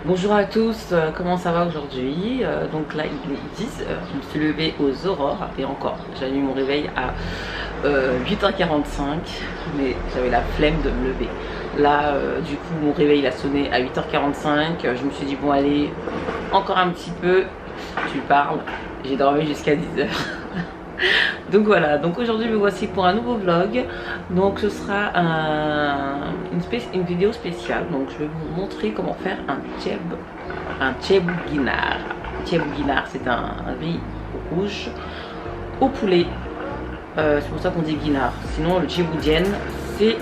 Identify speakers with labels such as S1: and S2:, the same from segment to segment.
S1: Bonjour à tous, comment ça va aujourd'hui? Donc là il est 10h, je me suis levée aux aurores et encore j'ai eu mon réveil à 8h45 mais j'avais la flemme de me lever. Là du coup mon réveil il a sonné à 8h45, je me suis dit bon allez encore un petit peu, tu parles, j'ai dormi jusqu'à 10h. Donc voilà, donc aujourd'hui me voici pour un nouveau vlog. Donc ce sera une vidéo spéciale. Donc je vais vous montrer comment faire un tchébouguinar. Tchébouguinar, c'est un riz rouge au poulet. C'est pour ça qu'on dit guinard. Sinon le tchéboudienne c'est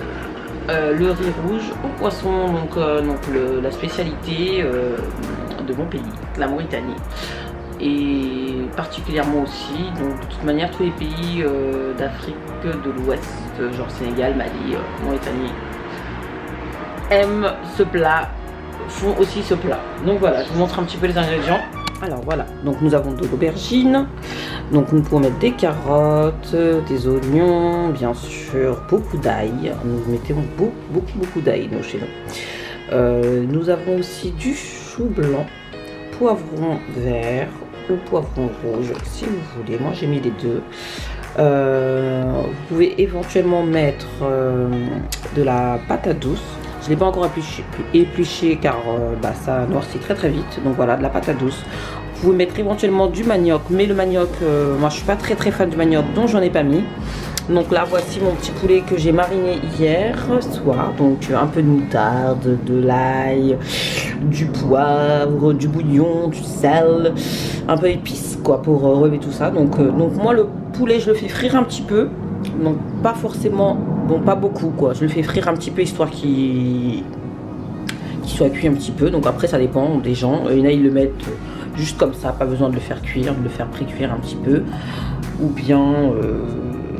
S1: le riz rouge au poisson. Donc, la spécialité de mon pays, la Mauritanie. Et particulièrement aussi, donc de toute manière tous les pays d'Afrique de l'Ouest, genre Sénégal, Mali, Mauritanie, aiment ce plat, font aussi ce plat. Donc voilà, je vous montre un petit peu les ingrédients. Alors voilà, donc nous avons de l'aubergine, donc nous pouvons mettre des carottes, des oignons, bien sûr beaucoup d'ail, nous mettons beaucoup d'ail chez nous. Nous avons aussi du chou blanc, poivron vert ou poivron rouge si vous voulez, moi j'ai mis les deux. Vous pouvez éventuellement mettre de la patate douce, je l'ai pas encore épluché car ça noircit très vite, donc voilà, de la patate douce. Vous pouvez mettre éventuellement du manioc, mais le manioc moi je suis pas très fan du manioc, donc j'en ai pas mis. Donc là voici mon petit poulet que j'ai mariné hier soir. Donc un peu de moutarde, de l'ail, du poivre, du bouillon, du sel, un peu d'épices quoi pour relever tout ça. Donc moi le poulet je le fais frire un petit peu. Donc pas forcément, bon pas beaucoup quoi. Je le fais frire un petit peu histoire qu'il soit cuit un petit peu. Donc après ça dépend des gens. Il y en a ils le mettent juste comme ça, pas besoin de le faire cuire, de le faire pré-cuire un petit peu. Ou bien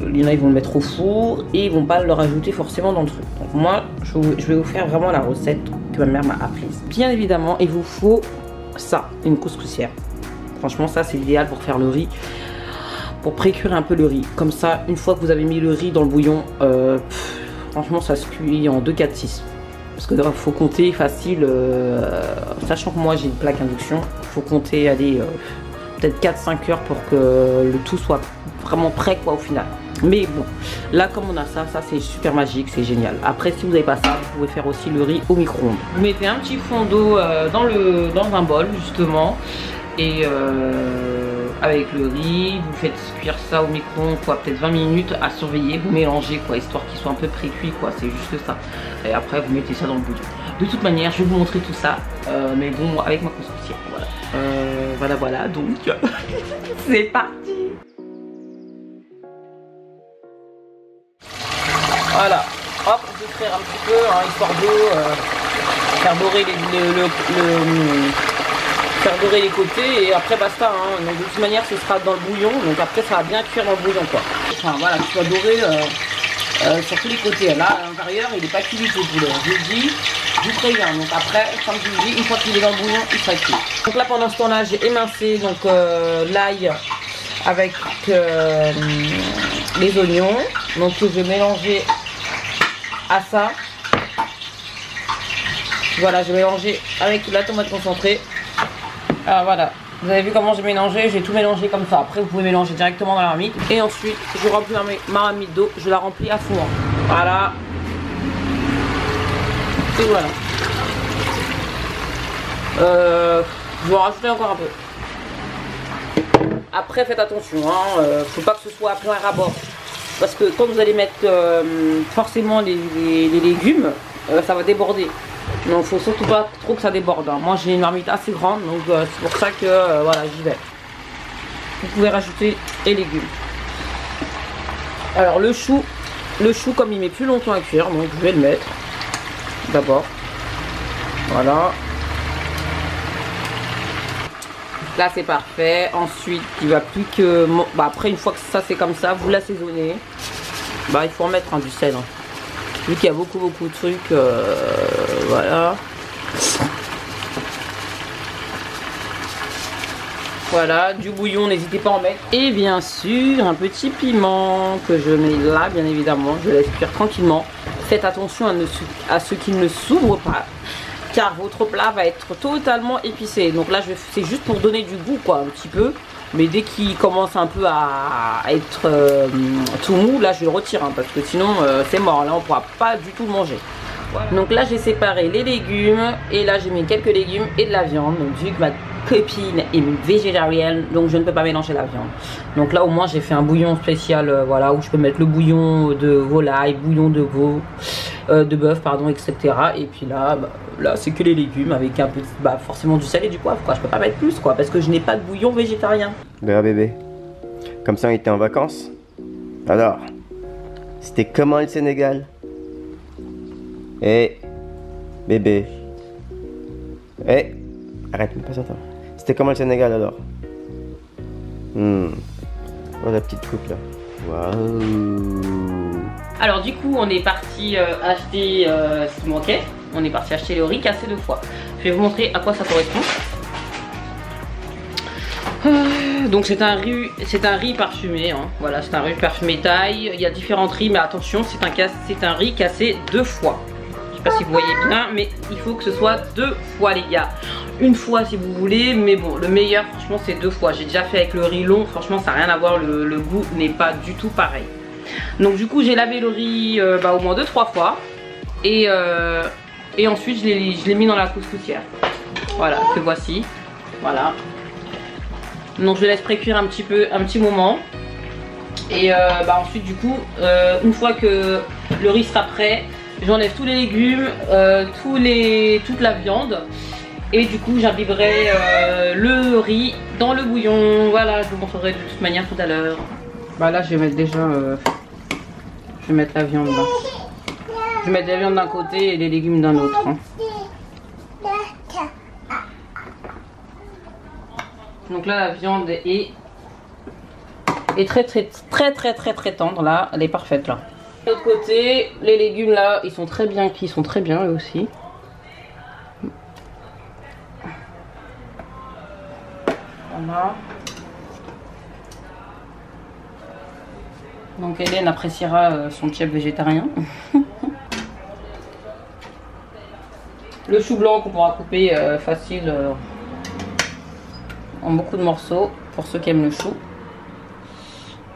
S1: il y en a ils vont le mettre au four et ils vont pas le rajouter forcément dans le truc. Donc moi je vais vous faire vraiment la recette que ma mère m'a apprise. Bien évidemment il vous faut ça, une couscoussière. Franchement ça c'est l'idéal pour faire le riz, pour pré-cuire un peu le riz. Comme ça une fois que vous avez mis le riz dans le bouillon, franchement ça se cuit en 2-4-6. Parce que il faut compter facile, sachant que moi j'ai une plaque induction, il faut compter aller peut-être 4-5 heures pour que le tout soit vraiment prêt quoi au final. Mais bon, là comme on a ça c'est super magique, c'est génial. Après si vous n'avez pas ça, vous pouvez faire aussi le riz au micro-ondes. Vous mettez un petit fond d'eau dans un bol justement. Et avec le riz, vous faites cuire ça au micro-ondes quoi, peut-être 20 minutes à surveiller, vous mélangez quoi, histoire qu'il soit un peu pré-cuit quoi, c'est juste ça. Et après vous mettez ça dans le bouillon. De toute manière, je vais vous montrer tout ça, mais bon, avec ma couscoussière, voilà. Voilà, donc c'est parti. Voilà, hop, je vais frire un petit peu, hein, histoire de faire dorer les côtés et après basta, hein. Donc de toute manière ce sera dans le bouillon, donc après ça va bien cuire dans le bouillon quoi. Enfin voilà, tu vas dorer sur tous les côtés. Là à l'intérieur il n'est pas cuit du tout le poulet, je vous le dis, je vous préviens. Donc après, comme je vous dis, une fois qu'il est dans le bouillon, il sera cuit. Donc là pendant ce temps là j'ai émincé donc l'ail avec les oignons, donc je vais mélanger à ça. Voilà, je vais mélanger avec la tomate concentrée. Alors voilà, vous avez vu comment j'ai mélangé, j'ai tout mélangé comme ça. Après vous pouvez mélanger directement dans la marmite. Et ensuite je remplis ma marmite d'eau, je la remplis à fond. Voilà. Et voilà. Je vais en rajouter encore un peu. Après faites attention, hein, faut pas que ce soit à plein rabord. Parce que quand vous allez mettre forcément les légumes, ça va déborder. Donc faut surtout pas trop que ça déborde, hein. Moi j'ai une marmite assez grande, donc c'est pour ça que voilà, j'y vais. Vous pouvez rajouter les légumes. Alors le chou comme il met plus longtemps à cuire, donc je vais le mettre d'abord. Voilà. Là c'est parfait. Ensuite il va plus que après une fois que ça c'est comme ça, vous l'assaisonnez. Il faut en mettre du sel, hein. Vu qu'il y a beaucoup de trucs, voilà. Voilà, du bouillon, n'hésitez pas à en mettre. Et bien sûr, un petit piment que je mets là, bien évidemment. Je laisse cuire tranquillement. Faites attention à ce qu'il ne s'ouvre pas. car votre plat va être totalement épicé. Donc là c'est juste pour donner du goût quoi, un petit peu. Mais dès qu'il commence un peu à être tout mou, là je le retire hein, parce que sinon c'est mort, là on pourra pas du tout le manger. Voilà. Donc là j'ai séparé les légumes et là j'ai mis quelques légumes et de la viande. Donc vu que ma copine est végétarienne, donc je ne peux pas mélanger la viande. Donc là au moins j'ai fait un bouillon spécial, voilà, où je peux mettre le bouillon de volaille, bouillon de veau, de bœuf pardon, etc. Et puis là, là c'est que les légumes avec un petit, forcément du sel et du poivre quoi. Je peux pas mettre plus quoi parce que je n'ai pas de bouillon végétarien.
S2: Ben bébé, comme ça on était en vacances. Alors, c'était comment le Sénégal? Eh bébé, arrête, pas ça. C'était comment le Sénégal alors? Oh la petite truc là. Waouh.
S1: Alors du coup on est parti acheter ce qui manquait. On est parti acheter le riz cassé 2 fois. Je vais vous montrer à quoi ça correspond. Donc c'est un riz parfumé hein. Voilà, c'est un riz parfumé taille. Il y a différentes riz mais attention, c'est un riz cassé 2 fois. Je sais pas si vous voyez bien mais il faut que ce soit 2 fois les gars. Une fois si vous voulez, mais bon le meilleur franchement c'est 2 fois. J'ai déjà fait avec le riz long, franchement ça n'a rien à voir, le goût n'est pas du tout pareil. Donc du coup j'ai lavé le riz au moins 2-3 fois et ensuite je l'ai mis dans la couscoussière. Voilà, que voici. Voilà. Donc je laisse précuire un petit moment. Et ensuite du coup une fois que le riz sera prêt, j'enlève tous les légumes, toute la viande. Et du coup j'imbiberai le riz dans le bouillon. Voilà, je vous montrerai de toute manière tout à l'heure. Là je vais mettre déjà je vais mettre la viande là. Je vais mettre la viande d'un côté et les légumes d'un autre hein. Donc là la viande est très tendre là, elle est parfaite là. De l'autre côté, les légumes là, ils sont très bien eux aussi. Voilà. Donc Hélène appréciera son tchèp végétarien. Le chou blanc qu'on pourra couper facile en beaucoup de morceaux pour ceux qui aiment le chou.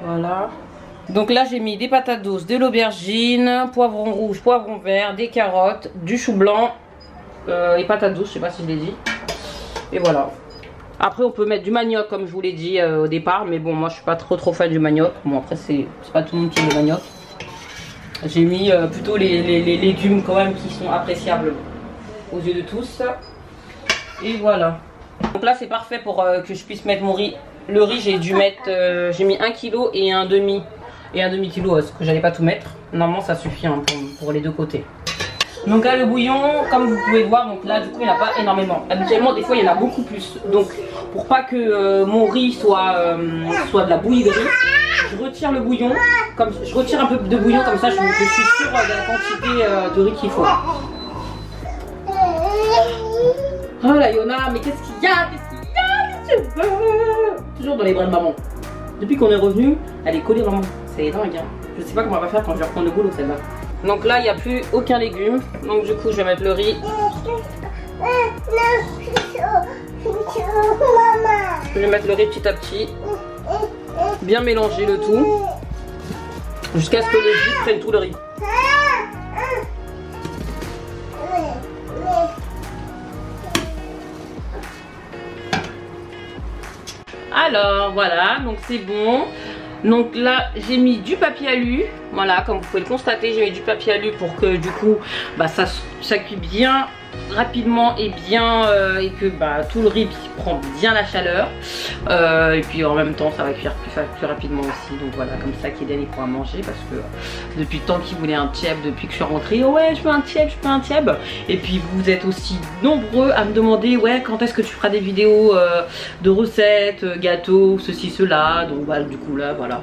S1: Voilà. Donc là j'ai mis des patates douces, de l'aubergine, poivron rouge, poivron vert, des carottes, du chou blanc et patates douces, je sais pas si je l'ai dit. Et voilà. Après on peut mettre du manioc comme je vous l'ai dit au départ, mais bon moi je suis pas trop fan du manioc. Bon après c'est pas tout le monde qui aime le manioc. J'ai mis plutôt les légumes quand même qui sont appréciables aux yeux de tous. Et voilà. Donc là c'est parfait pour que je puisse mettre mon riz. Le riz j'ai dû mettre, j'ai mis 1 kg et un demi kilo parce que j'allais pas tout mettre. Normalement ça suffit hein, pour les deux côtés. Donc là le bouillon, comme vous pouvez le voir, donc là du coup il n'y en a pas énormément. Habituellement des fois il y en a beaucoup plus. Donc pour pas que mon riz soit de la bouillie de riz, je retire le bouillon, je retire un peu de bouillon comme ça je suis sûre de la quantité de riz qu'il faut. Oh là Yona, mais qu'est-ce qu'il y a? Qu'est-ce que tu veux? Toujours dans les bras de maman. Depuis qu'on est revenu, elle est collée maman. C'est dingue hein. Je sais pas comment on va faire quand je vais reprendre le boulot celle-là. Donc là il n'y a plus aucun légume. Donc du coup je vais mettre le riz. Je vais mettre le riz petit à petit. Bien mélanger le tout. Jusqu'à ce que le jus prenne tout le riz. Alors voilà, donc c'est bon. Donc là j'ai mis du papier alu. Voilà, comme vous pouvez le constater, j'ai mis du papier alu pour que du coup ça cuit bien rapidement et bien et que tout le riz prend bien la chaleur et puis en même temps ça va cuire plus rapidement aussi. Donc voilà, comme ça qu'Eden il pourra manger parce que depuis le temps qu'il voulait un tchèp, depuis que je suis rentrée, ouais je veux un tchèp, et puis vous êtes aussi nombreux à me demander ouais quand est-ce que tu feras des vidéos de recettes, gâteaux, ceci, cela. Donc voilà, du coup là voilà,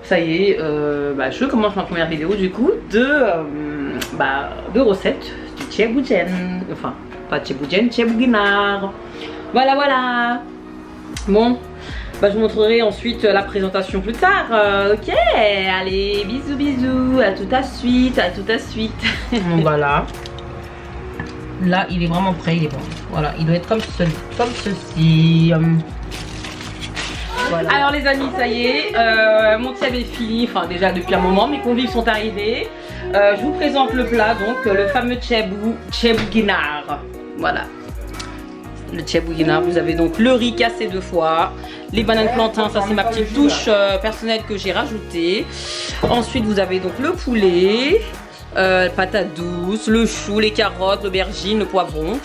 S1: ça y est, je commence ma première vidéo du coup de recettes du tchèboudjen, enfin pas tchèboudjen, tchèbouguinard. Voilà. Bon, je vous montrerai ensuite la présentation plus tard. Ok, allez, bisous, à tout à suite. Voilà. là il est vraiment prêt, il est bon. Voilà, il doit être comme ceci. Voilà. Alors les amis, ça y est, mon tieb est fini, enfin déjà depuis un moment, mes convives sont arrivés. Je vous présente le plat, donc le fameux tchèbou-guinard. Voilà, le tchèbou-guinard. Vous avez donc le riz cassé 2 fois, les bananes plantains, ça c'est ma petite touche personnelle que j'ai rajoutée. Ensuite vous avez donc le poulet, patates douces, le chou, les carottes, l'aubergine, le poivron.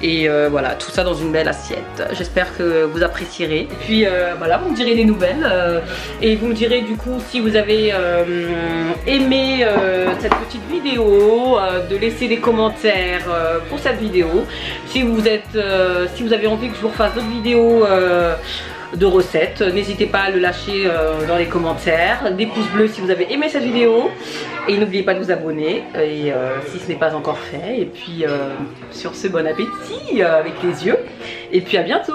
S1: Et voilà, tout ça dans une belle assiette. J'espère que vous apprécierez. Et puis voilà, vous me direz des nouvelles. Et vous me direz du coup si vous avez aimé cette petite vidéo, de laisser des commentaires pour cette vidéo. Si vous avez envie que je vous refasse d'autres vidéos de recettes, n'hésitez pas à le lâcher dans les commentaires, des pouces bleus si vous avez aimé cette vidéo, et n'oubliez pas de vous abonner et si ce n'est pas encore fait. Et puis sur ce, bon appétit avec les yeux, et puis à bientôt.